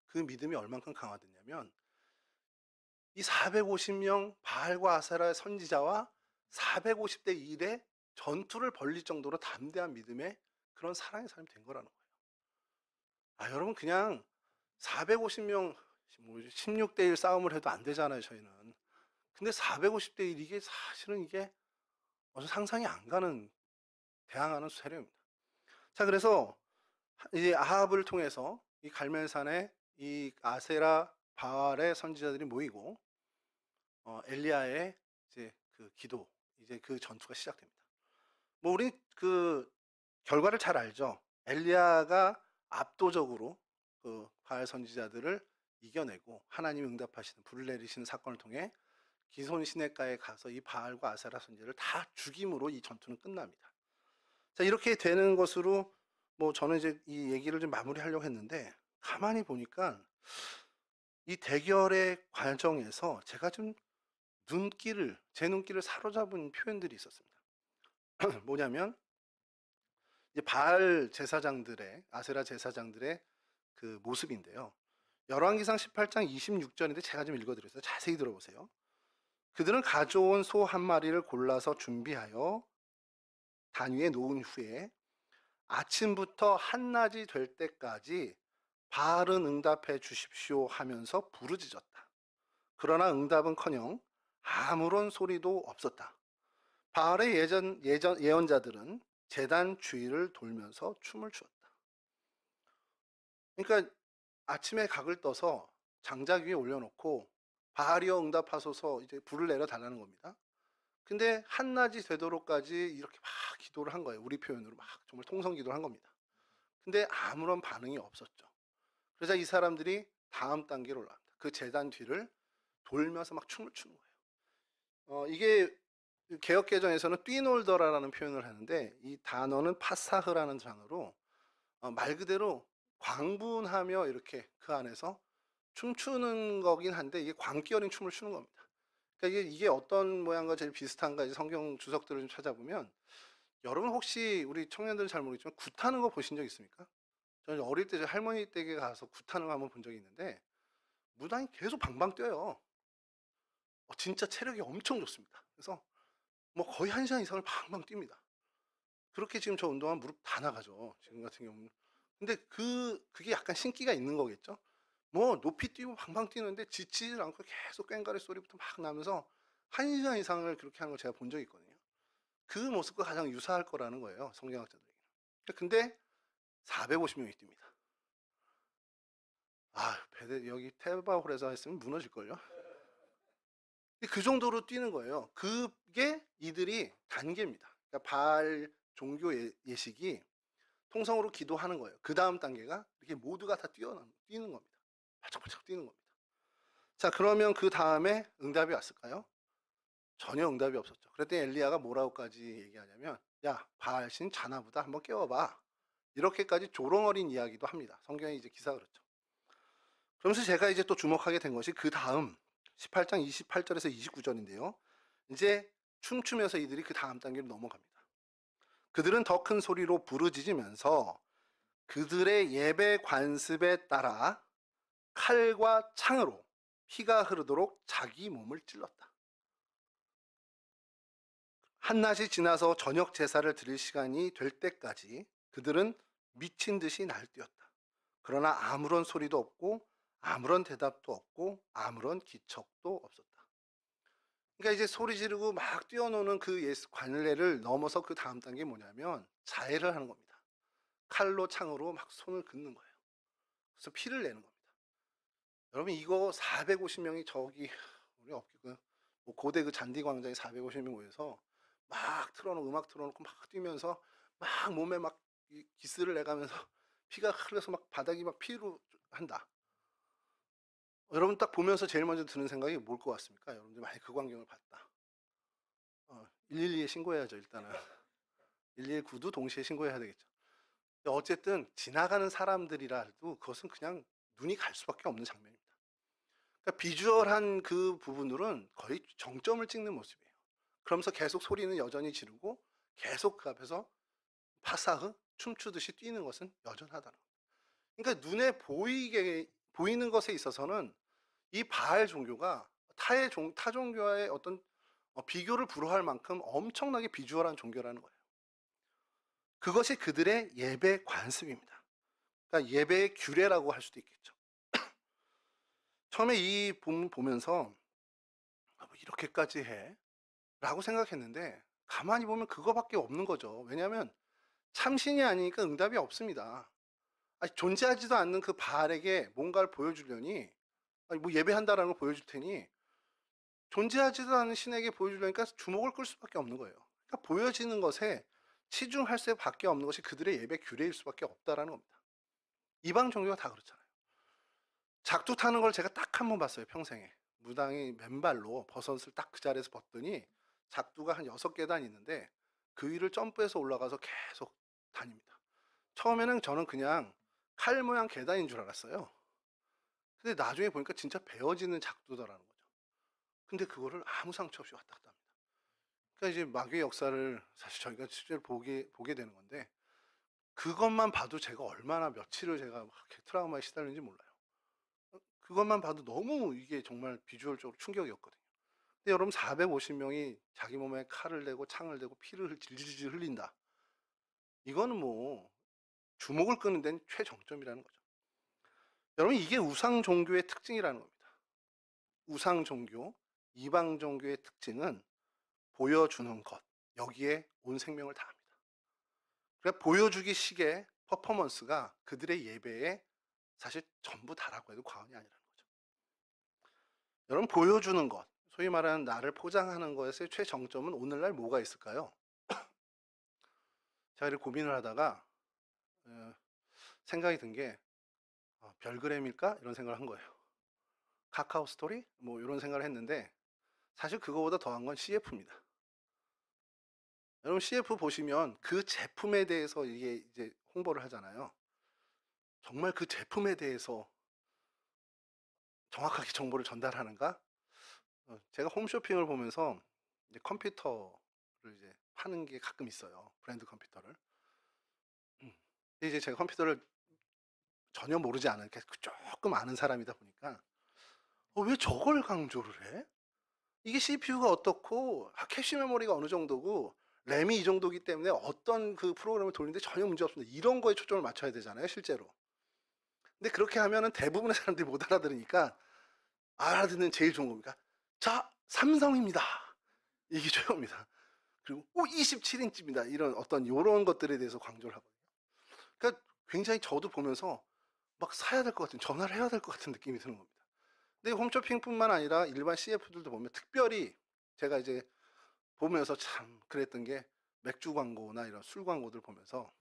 그 믿음이 얼만큼 강화됐냐면 이 450명 바알과 아세라의 선지자와 450대 1의 전투를 벌릴 정도로 담대한 믿음의 그런 사랑의 사람이 된 거라는 거예요. 여러분 그냥 450명 뭐 16대 1 싸움을 해도 안 되잖아요, 저희는. 근데 450대 1 이게 사실은 이게 상상이 안 가는 대항하는 세력입니다. 자, 그래서 이제 아합을 통해서 이 갈멜산에 이 아세라 바알의 선지자들이 모이고 엘리야의 이제 그 기도 이제 그 전투가 시작됩니다. 뭐 우리 그 결과를 잘 알죠. 엘리야가 압도적으로 그 바알 선지자들을 이겨내고 하나님이 응답하시는 불을 내리시는 사건을 통해 기손 시내가에 가서 이 바알과 아세라 선지자를 다 죽임으로 이 전투는 끝납니다. 자, 이렇게 되는 것으로 뭐 저는 이제 이 얘기를 좀 마무리하려고 했는데 가만히 보니까 이 대결의 과정에서 제가 좀 제 눈길을 사로잡은 표현들이 있었습니다. 뭐냐면 이제 바알 제사장들의 아세라 제사장들의 그 모습인데요. 열왕기상 18장 26절인데 제가 좀 읽어드렸어요. 자세히 들어보세요. 그들은 가져온 소 한 마리를 골라서 준비하여 단 위에 놓은 후에 아침부터 한낮이 될 때까지 바알은 응답해 주십시오 하면서 부르짖었다. 그러나 응답은커녕 아무런 소리도 없었다. 바알의 예언자들은 제단 주위를 돌면서 춤을 추었다. 그러니까 아침에 각을 떠서 장작 위에 올려놓고 바알이여 응답하소서 이제 불을 내려 달라는 겁니다. 근데 한낮이 되도록까지 이렇게 막 기도를 한 거예요. 우리 표현으로 막 정말 통성 기도를 한 겁니다. 근데 아무런 반응이 없었죠. 그래서 이 사람들이 다음 단계로 올라갑니다. 그 제단 뒤를 돌면서 막 춤을 추는 거예요. 이게 개역개정에서는 뛰놀더라라는 표현을 하는데 이 단어는 파사흐라는 단어로 말 그대로 광분하며 이렇게 그 안에서 춤추는 거긴 한데 이게 광기 어린 춤을 추는 겁니다. 그러니까 이게 어떤 모양과 제일 비슷한가 이제 성경 주석들을 좀 찾아보면 여러분 혹시 우리 청년들은 잘 모르겠지만 굿하는 거 보신 적 있습니까? 저는 어릴 때 할머니 댁에 가서 굿하는 거 한번 본 적이 있는데 무당이 계속 방방 뛰어요. 진짜 체력이 엄청 좋습니다. 그래서 뭐 거의 1 시간 이상을 방방 뜁니다. 그렇게 지금 저 운동하면 무릎 다 나가죠, 지금 같은 경우는. 근데 그게 약간 신기가 있는 거겠죠? 뭐 높이 뛰고 방방 뛰는데 지치질 않고 계속 꽹과리 소리부터 막 나면서 1 시간 이상을 그렇게 하는 걸 제가 본 적이 있거든요. 그 모습과 가장 유사할 거라는 거예요, 성경학자들에게는. 근데 450 명이 뜁니다. 아, 배대 여기 테바홀에서 했으면 무너질걸요? 그 정도로 뛰는 거예요. 그게 이들이 단계입니다. 그러니까 바알 종교 예식이 통성으로 기도하는 거예요. 그다음 단계가 이렇게 모두가 다 뛰는 겁니다. 발짝발짝 뛰는 겁니다. 자, 그러면 그다음에 응답이 왔을까요? 전혀 응답이 없었죠. 그랬더니 엘리야가 뭐라고까지 얘기하냐면, 야, 바알 신 자나보다 한번 깨워봐. 이렇게까지 조롱어린 이야기도 합니다. 성경에 이제 기사가 그렇죠. 그러면서 제가 이제 또 주목하게 된 것이 그 다음 18장 28절에서 29절인데요. 이제 춤추면서 이들이 그 다음 단계로 넘어갑니다. 그들은 더 큰 소리로 부르짖으면서 그들의 예배 관습에 따라 칼과 창으로 피가 흐르도록 자기 몸을 찔렀다. 한낮이 지나서 저녁 제사를 드릴 시간이 될 때까지 그들은 미친 듯이 날뛰었다. 그러나 아무런 소리도 없고 아무런 대답도 없고 아무런 기척도 없었다. 그러니까 이제 소리 지르고 막 뛰어노는 그 예수 관례를 넘어서 그 다음 단계 뭐냐면 자해를 하는 겁니다. 칼로 창으로 막 손을 긋는 거예요. 그래서 피를 내는 겁니다. 여러분, 이거 450명이 저기 우리 뭐 고대 그 잔디 광장에 450명 모여서 막 틀어놓고 음악 틀어놓고 막 뛰면서 막 몸에 막 기스를 내가면서 피가 흘러서 막 바닥이 막 피로 한다. 여러분 딱 보면서 제일 먼저 드는 생각이 뭘 것 같습니까? 여러분들 만약 그 광경을 봤다. 112에 신고해야죠, 일단은. 119도 동시에 신고해야 되겠죠. 어쨌든 지나가는 사람들이라 해도 그것은 그냥 눈이 갈 수밖에 없는 장면입니다. 그러니까 비주얼한 그 부분들은 거의 정점을 찍는 모습이에요. 그러면서 계속 소리는 여전히 지르고 계속 그 앞에서 파사흐 춤추듯이 뛰는 것은 여전하다는 거예요. 그러니까 눈에 보이는 것에 있어서는 이 바알 종교가 타 종교와의 어떤 비교를 불허할 만큼 엄청나게 비주얼한 종교라는 거예요. 그것이 그들의 예배 관습입니다. 그러니까 예배의 규례라고 할 수도 있겠죠. 처음에 이 본문 보면서 뭐 이렇게까지 해? 라고 생각했는데 가만히 보면 그거밖에 없는 거죠. 왜냐하면 참신이 아니니까 응답이 없습니다. 아니, 존재하지도 않는 그 바알에게 뭔가를 보여주려니, 아니, 뭐 예배한다라는 걸 보여줄 테니 존재하지도 않은 신에게 보여주려니까 주목을 끌 수밖에 없는 거예요. 그러니까 보여지는 것에 치중할 수밖에 없는 것이 그들의 예배 규례일 수밖에 없다라는 겁니다. 이방 종교가 다 그렇잖아요. 작두 타는 걸 제가 딱 한 번 봤어요, 평생에. 무당이 맨발로 버섯을 딱 그 자리에서 벗더니 작두가 한 6계단 있는데 그 위를 점프해서 올라가서 계속 다닙니다. 처음에는 저는 그냥 칼 모양 계단인 줄 알았어요. 근데 나중에 보니까 진짜 베어지는 작두다라는 거죠. 근데 그거를 아무 상처 없이 왔다 갔다 합니다. 그러니까 이제 마귀의 역사를 사실 저희가 실제로 보게 되는 건데, 그것만 봐도 제가 얼마나 며칠을 제가 막 트라우마에 시달리는지 몰라요. 그것만 봐도 너무 이게 정말 비주얼적으로 충격이었거든요. 근데 여러분, 450명이 자기 몸에 칼을 대고 창을 대고 피를 질질 흘린다. 이거는 뭐 주목을 끄는 데는 최정점이라는 거죠. 여러분, 이게 우상 종교의 특징이라는 겁니다. 우상 종교, 이방 종교의 특징은 보여주는 것, 여기에 온 생명을 다합니다. 그러니까 보여주기 식의 퍼포먼스가 그들의 예배에 사실 전부 다라고 해도 과언이 아니라는 거죠. 여러분, 보여주는 것, 소위 말하는 나를 포장하는 것의 최정점은 오늘날 뭐가 있을까요? 제가 이렇게 고민을 하다가 생각이 든 게 별그램일까? 이런 생각을 한 거예요. 카카오 스토리? 뭐 이런 생각을 했는데 사실 그거보다 더한 건 CF입니다. 여러분, CF 보시면 그 제품에 대해서 이게 이제 홍보를 하잖아요. 정말 그 제품에 대해서 정확하게 정보를 전달하는가? 제가 홈쇼핑을 보면서 이제 컴퓨터를 이제 파는 게 가끔 있어요. 브랜드 컴퓨터를. 근데 이제 제가 컴퓨터를 전혀 모르지 않으니까 조금 아는 사람이다 보니까 왜 저걸 강조를 해? 이게 CPU가 어떻고 캐시 메모리가 어느 정도고 램이 이 정도기 때문에 어떤 그 프로그램을 돌리는데 전혀 문제 없습니다. 이런 거에 초점을 맞춰야 되잖아요, 실제로. 근데 그렇게 하면은 대부분의 사람들이 못 알아들으니까 알아듣는 제일 좋은 겁니까? 자, 삼성입니다. 이게 최고입니다. 그리고 27인치입니다. 이런 어떤 요런 것들에 대해서 강조를 하거든요. 그러니까 굉장히 저도 보면서 막 사야 될 것 같은, 전화를 해야 될 것 같은 느낌이 드는 겁니다. 근데 홈쇼핑뿐만 아니라 일반 CF들도 보면 특별히 제가 이제 보면서 참 그랬던 게 맥주 광고나 이런 술 광고들 보면서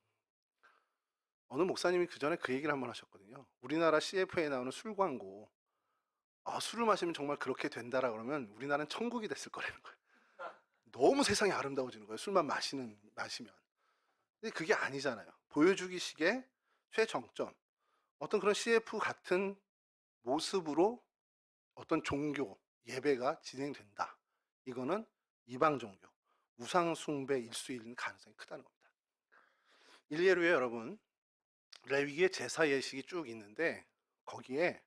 어느 목사님이 그 전에 그 얘기를 한번 하셨거든요. 우리나라 CF에 나오는 술 광고, 술을 마시면 정말 그렇게 된다라 그러면 우리나라는 천국이 됐을 거라는 거예요. 너무 세상이 아름다워지는 거예요. 술만 마시면. 근데 그게 아니잖아요. 보여주기식의 최정점. 어떤 그런 CF 같은 모습으로 어떤 종교, 예배가 진행된다. 이거는 이방 종교, 우상 숭배일 수 있는 가능성이 크다는 겁니다. 일례로에 여러분, 레위기의 제사 예식이 쭉 있는데 거기에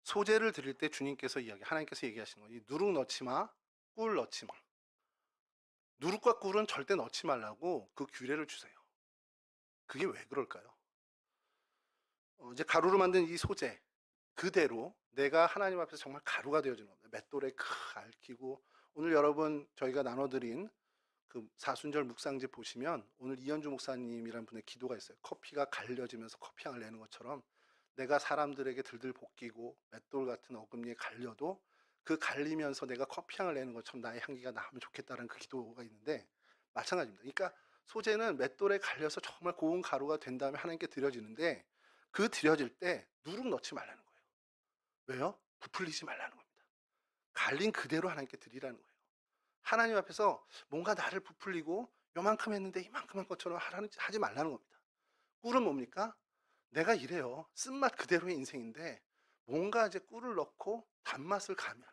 소제를 드릴 때 주님께서 하나님께서 얘기하시는 거예요. 누룩 넣지 마, 꿀 넣지 마. 누룩과 꿀은 절대 넣지 말라고 그 규례를 주세요. 그게 왜 그럴까요? 이제 가루로 만든 이 소재 그대로 내가 하나님 앞에서 정말 가루가 되어지는 겁니다. 맷돌에 얽히고 오늘 여러분 저희가 나눠드린 그 사순절 묵상집 보시면 오늘 이현주 목사님이라는 분의 기도가 있어요. 커피가 갈려지면서 커피향을 내는 것처럼 내가 사람들에게 들들 볶이고 맷돌 같은 어금니에 갈려도 그 갈리면서 내가 커피향을 내는 것처럼 나의 향기가 나면 좋겠다는 그 기도가 있는데 마찬가지입니다. 그러니까 소재는 맷돌에 갈려서 정말 고운 가루가 된 다음에 하나님께 드려지는데 그 드려질 때 누룩 넣지 말라는 거예요. 왜요? 부풀리지 말라는 겁니다. 갈린 그대로 하나님께 드리라는 거예요. 하나님 앞에서 뭔가 나를 부풀리고 요만큼 했는데 이만큼 한 것처럼 하지 말라는 겁니다. 꿀은 뭡니까? 내가 이래요. 쓴맛 그대로의 인생인데 뭔가 이제 꿀을 넣고 단맛을 가면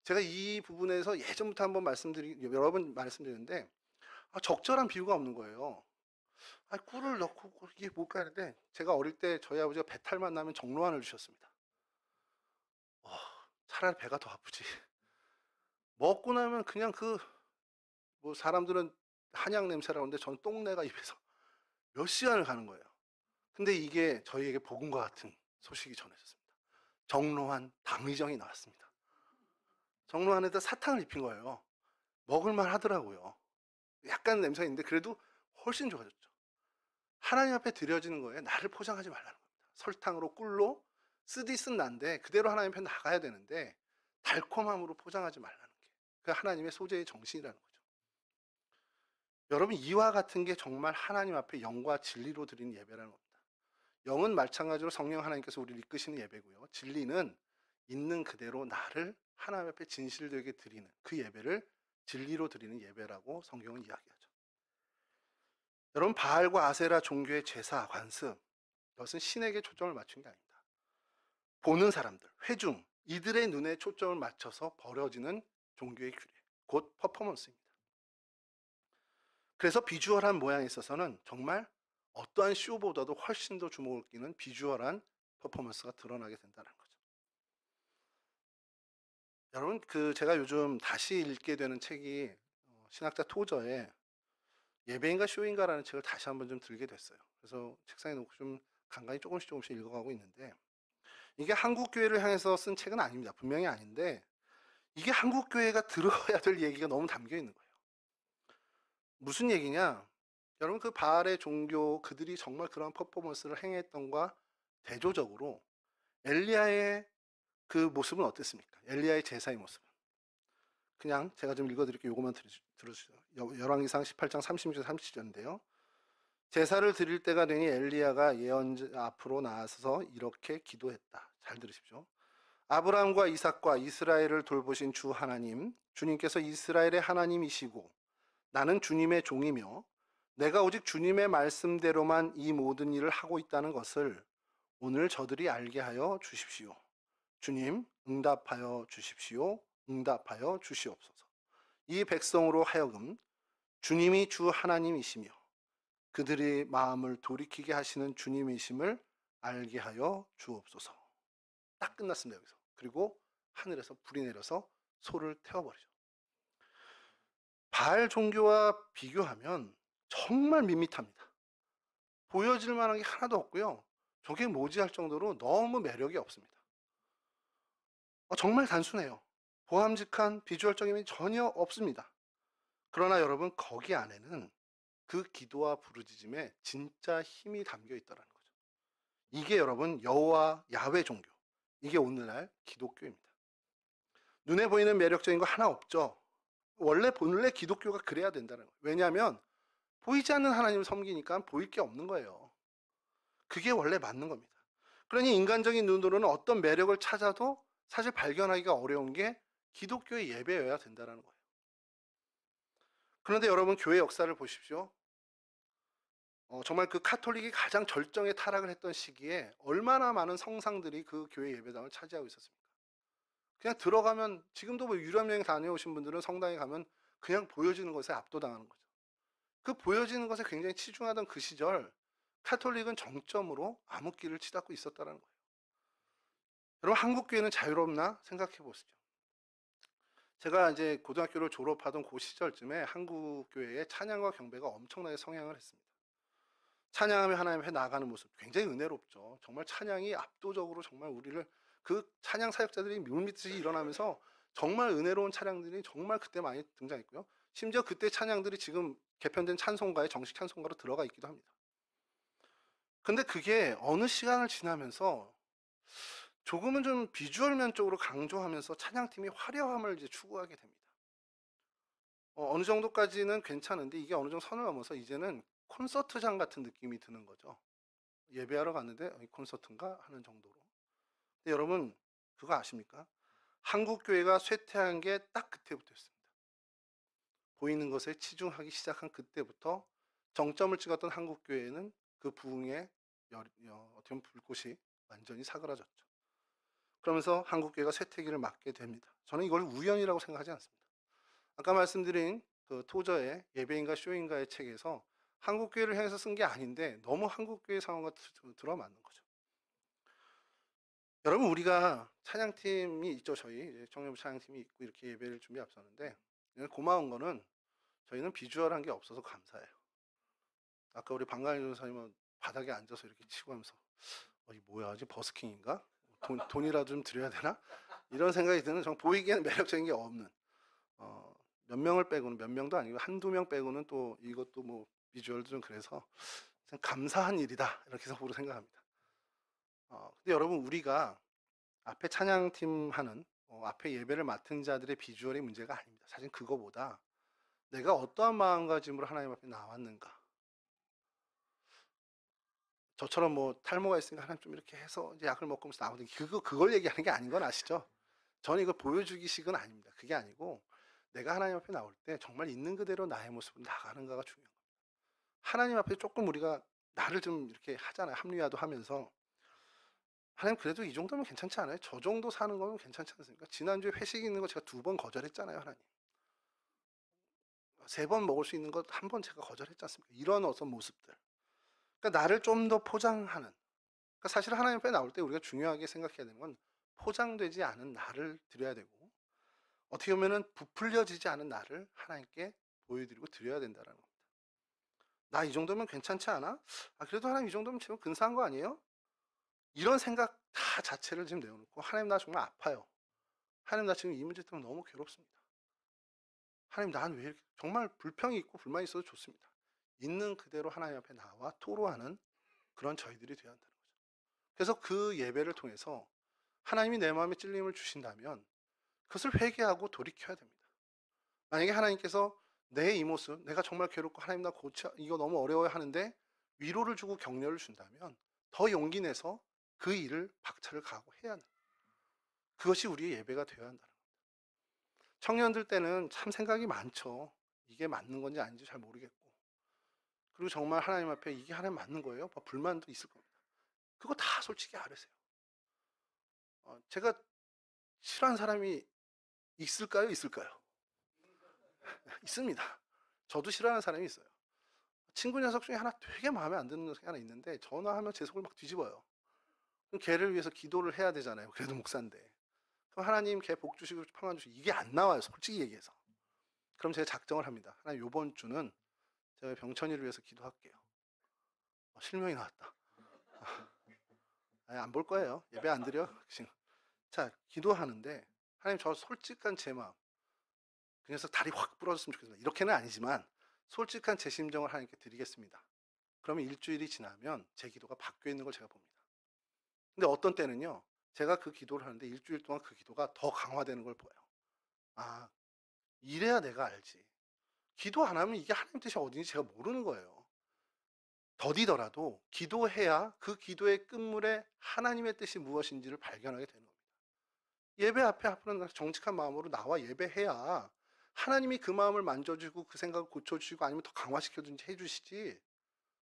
제가 이 부분에서 예전부터 한번 여러 번 말씀드렸는데 적절한 비유가 없는 거예요. 꿀을 넣고 이게 뭘까 하는데 제가 어릴 때 저희 아버지가 배탈만 나면 정로환을 주셨습니다. 차라리 배가 더 아프지. 먹고 나면 그냥 뭐 사람들은 한약 냄새라고 하는데 저는 똥내가 입에서 몇 시간을 가는 거예요. 근데 이게 저희에게 복음과 같은 소식이 전해졌습니다. 정로한 당의정이 나왔습니다. 정로한에다 사탕을 입힌 거예요. 먹을만 하더라고요. 약간 냄새가 있는데 그래도 훨씬 좋아졌죠. 하나님 앞에 드려지는 거에 나를 포장하지 말라는 겁니다. 설탕으로 꿀로 쓰디쓴 난데 그대로 하나님 앞에 나가야 되는데 달콤함으로 포장하지 말라는 게 그 하나님의 소재의 정신이라는 거죠. 여러분 이와 같은 게 정말 하나님 앞에 영과 진리로 드리는 예배라는 겁니다. 영은 마찬가지로 성령 하나님께서 우리를 이끄시는 예배고요. 진리는 있는 그대로 나를 하나님 앞에 진실되게 드리는 그 예배를 진리로 드리는 예배라고 성경은 이야기하죠. 여러분 바알과 아세라 종교의 제사, 관습 이것은 신에게 초점을 맞춘 게 아닙니다. 보는 사람들, 회중 이들의 눈에 초점을 맞춰서 벌어지는 종교의 규례, 곧 퍼포먼스입니다. 그래서 비주얼한 모양에 있어서는 정말 어떠한 쇼보다도 훨씬 더 주목을 끼는 비주얼한 퍼포먼스가 드러나게 된다는 거죠. 여러분 제가 요즘 다시 읽게 되는 책이 신학자 토저의 예배인가 쇼인가라는 책을 다시 한번 좀 들게 됐어요. 그래서 책상에 놓고 좀 간간히 조금씩 읽어가고 있는데 이게 한국 교회를 향해서 쓴 책은 아닙니다. 분명히 아닌데 이게 한국 교회가 들어야 될 얘기가 너무 담겨 있는 거예요. 무슨 얘기냐? 여러분 그 바알의 종교 그들이 정말 그런 퍼포먼스를 행했던과 대조적으로 엘리야의 그 모습은 어땠습니까? 엘리야의 제사의 모습은 그냥 제가 좀 읽어드릴게요. 요것만 들어주세요. 열왕기상 18장 36절 37절인데요. 제사를 드릴 때가 되니 엘리야가 예언자 앞으로 나와서 이렇게 기도했다. 잘 들으십시오. 아브라함과 이삭과 이스라엘을 돌보신 주 하나님, 주님께서 이스라엘의 하나님이시고 나는 주님의 종이며 내가 오직 주님의 말씀대로만 이 모든 일을 하고 있다는 것을 오늘 저들이 알게 하여 주십시오. 주님, 응답하여 주십시오. 응답하여 주시옵소서. 이 백성으로 하여금 주님이 주 하나님이시며 그들의 마음을 돌이키게 하시는 주님이심을 알게 하여 주옵소서. 딱 끝났습니다. 여기서. 그리고 하늘에서 불이 내려서 소를 태워버리죠. 바알 종교와 비교하면 정말 밋밋합니다. 보여질 만한 게 하나도 없고요. 저게 뭐지 할 정도로 너무 매력이 없습니다. 정말 단순해요. 보람직한 비주얼적인 면이 전혀 없습니다. 그러나 여러분, 거기 안에는 그 기도와 부르짖음에 진짜 힘이 담겨 있다는 거죠. 이게 여러분 여호와 야훼 종교, 이게 오늘날 기독교입니다. 눈에 보이는 매력적인 거 하나 없죠. 본래 기독교가 그래야 된다는 거예요. 왜냐하면 보이지 않는 하나님을 섬기니까 보일 게 없는 거예요. 그게 원래 맞는 겁니다. 그러니 인간적인 눈으로는 어떤 매력을 찾아도 사실 발견하기가 어려운 게 기독교의 예배여야 된다는 거예요. 그런데 여러분, 교회 역사를 보십시오. 정말 그 카톨릭이 가장 절정에 타락을 했던 시기에 얼마나 많은 성상들이 그 교회 예배당을 차지하고 있었습니까? 그냥 들어가면, 지금도 뭐 유럽 여행 다녀오신 분들은 성당에 가면 그냥 보여지는 것에 압도당하는 거죠. 그 보여지는 것에 굉장히 치중하던 그 시절, 카톨릭은 정점으로 암흑기를 치닫고 있었다는 거예요. 여러분, 한국 교회는 자유롭나 생각해 보시죠. 제가 이제 고등학교를 졸업하던 그 시절쯤에 한국 교회의 찬양과 경배가 엄청나게 성향을 했습니다. 찬양하며 하나님 앞에 나아가는 모습 굉장히 은혜롭죠. 정말 찬양이 압도적으로 정말 우리를, 그 찬양 사역자들이 물밀듯이 일어나면서 정말 은혜로운 찬양들이 정말 그때 많이 등장했고요. 심지어 그때 찬양들이 지금 개편된 찬송가에 정식 찬송가로 들어가 있기도 합니다. 근데 그게 어느 시간을 지나면서 조금은 좀 비주얼 면적으로 강조하면서 찬양팀이 화려함을 이제 추구하게 됩니다. 어느 정도까지는 괜찮은데 이게 어느 정도 선을 넘어서 이제는 콘서트장 같은 느낌이 드는 거죠. 예배하러 갔는데 콘서트인가 하는 정도로. 근데 여러분, 그거 아십니까? 한국 교회가 쇠퇴한 게 딱 그때부터였습니다. 보이는 것에 치중하기 시작한 그때부터 정점을 찍었던 한국 교회는 그 부흥의 어떻게 보면 불꽃이 완전히 사그라졌죠. 그러면서 한국 교회가 쇠퇴기를 맞게 됩니다. 저는 이걸 우연이라고 생각하지 않습니다. 아까 말씀드린 그 토저의 예배인가 쇼인가의 책에서 한국 교회를 향해서 쓴 게 아닌데 너무 한국 교회 상황과 들어맞는 거죠. 여러분, 우리가 찬양팀이 있죠. 저희 청년부 찬양팀이 있고 이렇게 예배를 준비 앞서는데, 고마운 거는 저희는 비주얼한 게 없어서 감사해요. 아까 우리 방관희 전사님은 바닥에 앉아서 이렇게 치고 하면서 이 뭐야, 지 버스킹인가? 돈이라도 좀 드려야 되나? 이런 생각이 드는, 정 보이기에는 매력적인 게 없는, 몇 명을 빼고는, 몇 명도 아니고 한두 명 빼고는 또 이것도 뭐 비주얼도 좀 그래서 감사한 일이다 이렇게 속으로 생각합니다. 근데 여러분, 우리가 앞에 찬양팀 하는 앞에 예배를 맡은 자들의 비주얼이 문제가 아닙니다. 사실 그거보다 내가 어떠한 마음가짐으로 하나님 앞에 나왔는가. 저처럼 뭐 탈모가 있으니까 하나님 좀 이렇게 해서 이제 약을 먹으면서 나오는, 그걸 얘기하는 게 아닌 건 아시죠? 저는 이거 보여주기식은 아닙니다. 그게 아니고 내가 하나님 앞에 나올 때 정말 있는 그대로 나의 모습으로 나가는가가 중요한 겁니다. 하나님 앞에 조금 우리가 나를 좀 이렇게 하잖아요. 합리화도 하면서 하나님, 그래도 이 정도면 괜찮지 않아요? 저 정도 사는 거면 괜찮지 않습니까? 지난주에 회식 있는 거 제가 2번 거절했잖아요. 하나님, 3번 먹을 수 있는 것 1번 제가 거절했지 않습니까? 이런 어떤 모습들, 그러니까 나를 좀 더 포장하는, 그러니까 사실 하나님 앞에 나올 때 우리가 중요하게 생각해야 되는 건 포장되지 않은 나를 드려야 되고, 어떻게 보면은 부풀려지지 않은 나를 하나님께 보여드리고 드려야 된다는 겁니다. 나 이 정도면 괜찮지 않아? 그래도 하나님 이 정도면 지금 근사한 거 아니에요? 이런 생각 다 자체를 지금 내어놓고, 하나님 나 정말 아파요. 하나님 나 지금 이 문제 때문에 너무 괴롭습니다. 하나님 난 왜 이렇게, 정말 불평이 있고 불만이 있어도 좋습니다. 있는 그대로 하나님 앞에 나와 토로하는 그런 저희들이 되어야 한다는 거죠. 그래서 그 예배를 통해서 하나님이 내 마음에 찔림을 주신다면 그것을 회개하고 돌이켜야 됩니다. 만약에 하나님께서 내 이 모습, 내가 정말 괴롭고 하나님 나 이거 너무 어려워요 하는데 위로를 주고 격려를 준다면 더 용기 내서 그 일을 박차를 가하고 해야 한다. 그것이 우리의 예배가 되어야 한다는 겁니다. 청년들 때는 참 생각이 많죠. 이게 맞는 건지 아닌지 잘 모르겠고, 그리고 정말 하나님 앞에 이게 하나님 맞는 거예요? 불만도 있을 겁니다. 그거 다 솔직히 아뢰세요. 제가 싫어하는 사람이 있을까요? 있을까요? 있습니다. 저도 싫어하는 사람이 있어요. 친구 녀석 중에 하나 되게 마음에 안 드는 녀석이 하나 있는데 전화하면 제 속을 막 뒤집어요. 그럼 걔를 위해서 기도를 해야 되잖아요. 그래도 목사인데. 그럼 하나님 걔 복 주시고 평안 주시고 이게 안 나와요, 솔직히 얘기해서. 그럼 제가 작정을 합니다. 하나님 요번 주는 제가 병천이를 위해서 기도할게요. 실명이 나왔다. 안 볼 거예요. 예배 안 드려. 자, 기도하는데 하나님 저 솔직한 제 마음, 그 녀석 다리 확 부러졌으면 좋겠습니다. 이렇게는 아니지만 솔직한 제 심정을 하나님께 드리겠습니다. 그러면 일주일이 지나면 제 기도가 바뀌어 있는 걸 제가 봅니다. 근데 어떤 때는요, 제가 그 기도를 하는데 일주일 동안 그 기도가 더 강화되는 걸 보여요. 아, 이래야 내가 알지. 기도 안 하면 이게 하나님 뜻이 어딘지 제가 모르는 거예요. 더디더라도 기도해야 그 기도의 끝물에 하나님의 뜻이 무엇인지를 발견하게 되는 겁니다. 예배 앞에 정직한 마음으로 나와 예배해야 하나님이 그 마음을 만져주고 그 생각을 고쳐주시고 아니면 더 강화시켜주든지 해주시지,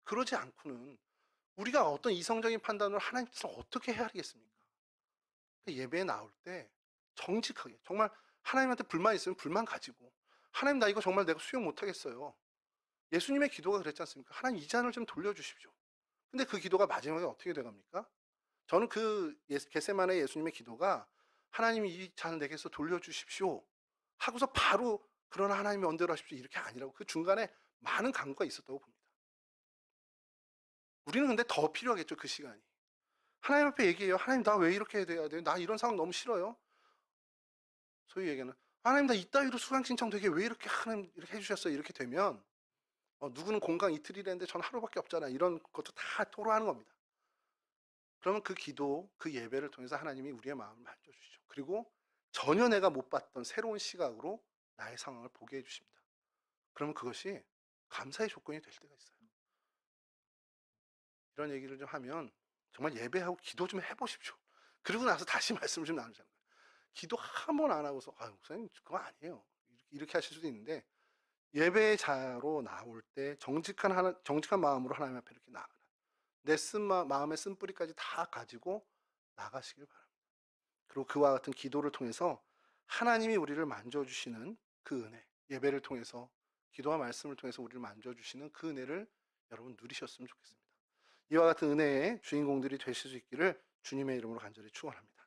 그러지 않고는 우리가 어떤 이성적인 판단으로 하나님 뜻을 어떻게 헤아리겠습니까? 예배에 나올 때 정직하게, 정말 하나님한테 불만 있으면 불만 가지고, 하나님 나 이거 정말 내가 수용 못하겠어요. 예수님의 기도가 그랬지 않습니까? 하나님 이 잔을 좀 돌려주십시오. 근데 그 기도가 마지막에 어떻게 돼갑니까? 저는 겟세마네 예수님의 기도가 하나님이 이 잔을 내게서 돌려주십시오 하고서 바로 그러나 하나님이 언대로 하십시오 이렇게 아니라고, 그 중간에 많은 강구가 있었다고 봅니다. 우리는 근데 더 필요하겠죠, 그 시간이. 하나님 앞에 얘기해요. 하나님 나 왜 이렇게 돼야 돼요? 나 이런 상황 너무 싫어요. 소위 얘기는 하나님 나 이따위로 수강 신청 되게 왜 이렇게 하나님 이렇게 해주셨어요? 이렇게 되면 누구는 공강 이틀이랬는데 전 하루밖에 없잖아, 이런 것도 다 토로하는 겁니다. 그러면 그 기도, 그 예배를 통해서 하나님이 우리의 마음을 만져주시죠. 그리고 전혀 내가 못 봤던 새로운 시각으로 나의 상황을 보게 해주십니다. 그러면 그것이 감사의 조건이 될 때가 있어요. 이런 얘기를 좀 하면 정말 예배하고 기도 좀 해보십시오. 그리고 나서 다시 말씀을 좀 나누자는 거예요. 기도 한 번 안 하고서 목사님 그거 아니에요, 이렇게 하실 수도 있는데, 예배자로 나올 때 정직한 마음으로 하나님 앞에 이렇게 나가라. 내 마음의 쓴뿌리까지 다 가지고 나가시길 바랍니다. 그리고 그와 같은 기도를 통해서 하나님이 우리를 만져주시는 그 은혜, 예배를 통해서, 기도와 말씀을 통해서 우리를 만져주시는 그 은혜를 여러분 누리셨으면 좋겠습니다. 이와 같은 은혜의 주인공들이 되실 수 있기를 주님의 이름으로 간절히 축원합니다.